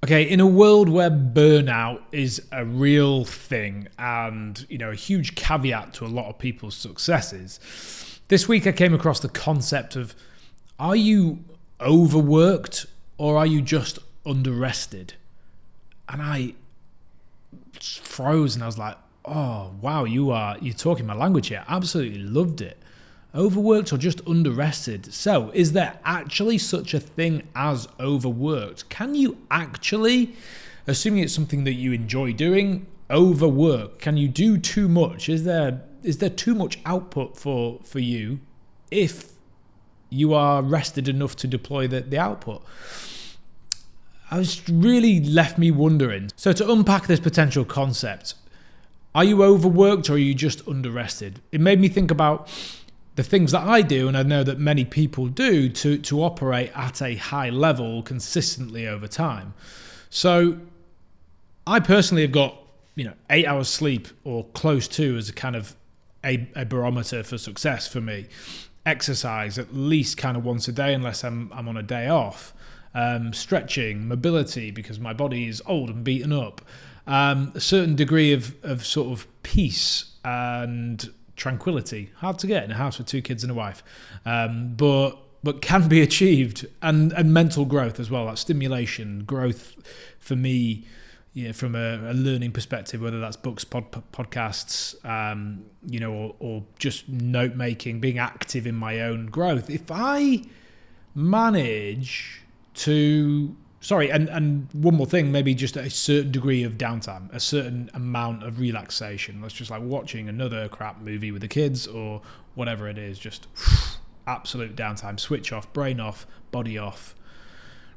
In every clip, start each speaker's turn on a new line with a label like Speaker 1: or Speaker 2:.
Speaker 1: Okay, in a world where burnout is a real thing and, a huge caveat to a lot of people's successes, this week I came across the concept of, are you overworked or are you just underrested? And I froze and I was like, oh, wow, you're talking my language here. Absolutely loved it. Overworked or just underrested? So, is there actually such a thing as overworked? Can you actually, assuming it's something that you enjoy doing, overwork? Can you do too much? Is there too much output for you if you are rested enough to deploy the output? I was really left me wondering. So to unpack this potential concept, are you overworked or are you just underrested? It made me think about the things that I do, and I know that many people do, to operate at a high level consistently over time. So I personally have got 8 hours sleep or close to as a kind of a barometer for success for me. Exercise at least kind of once a day unless I'm on a day off. Stretching, mobility because my body is old and beaten up. A certain degree of sort of peace and tranquility, hard to get in a house with 2 kids and a wife, but can be achieved, and mental growth as well. That stimulation, growth for me, from a learning perspective, whether that's books, podcasts, or just note making, being active in my own growth. If I manage to and one more thing, maybe just a certain degree of downtime, a certain amount of relaxation. That's just like watching another crap movie with the kids or whatever it is, just absolute downtime, switch off, brain off, body off,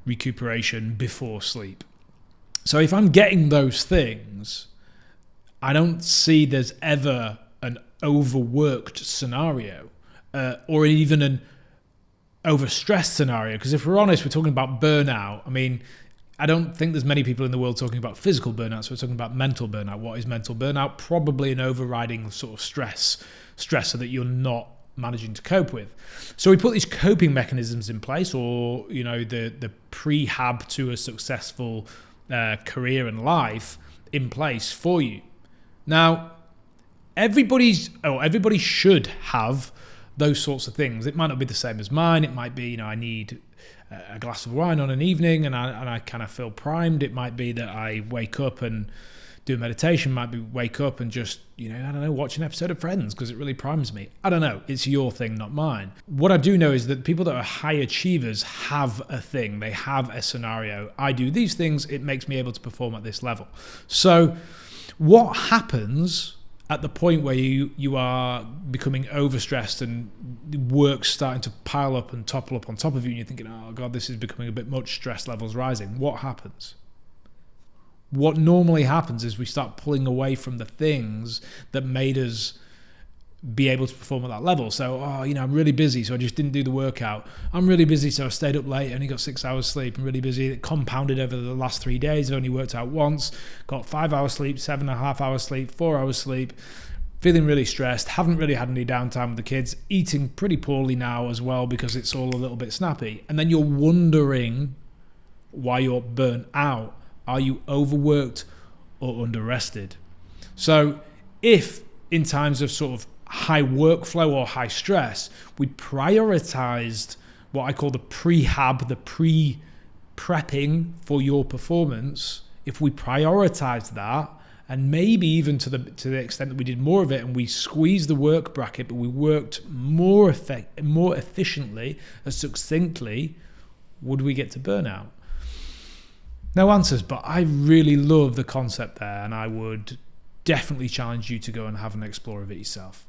Speaker 1: recuperation before sleep. So if I'm getting those things, I don't see there's ever an overworked scenario or even an overstressed scenario, because if we're honest, we're talking about burnout. I mean, I don't think there's many people in the world talking about physical burnout, so we're talking about mental burnout. What is mental burnout? Probably an overriding sort of stressor that you're not managing to cope with. So we put these coping mechanisms in place, or the prehab to a successful career and life in place for you. Now, everybody should have those sorts of things. It might not be the same as mine. It might be, I need a glass of wine on an evening and I kind of feel primed. It might be that I wake up and do meditation. Might be wake up and just, watch an episode of Friends because it really primes me. I don't know. It's your thing, not mine. What I do know is that people that are high achievers have a thing. They have a scenario. I do these things. It makes me able to perform at this level. So what happens at the point where you are becoming overstressed and work's starting to pile up and topple up on top of you and you're thinking, oh God, this is becoming a bit much, stress levels rising. What happens? What normally happens is we start pulling away from the things that made us be able to perform at that level. So, I'm really busy, so I just didn't do the workout. I'm really busy, so I stayed up late, only got 6 hours sleep. I'm really busy. It compounded over the last 3 days. I've only worked out once. Got 5 hours sleep, 7.5 hours sleep, 4 hours sleep. Feeling really stressed. Haven't really had any downtime with the kids. Eating pretty poorly now as well because it's all a little bit snappy. And then you're wondering why you're burnt out. Are you overworked or underrested? So if in times of sort of high workflow or high stress, we prioritized what I call the prehab, the pre-prepping for your performance. If we prioritized that, and maybe even to the extent that we did more of it and we squeezed the work bracket, but we worked more efficiently, as succinctly, would we get to burnout? No answers, but I really love the concept there, and I would definitely challenge you to go and have an explore of it yourself.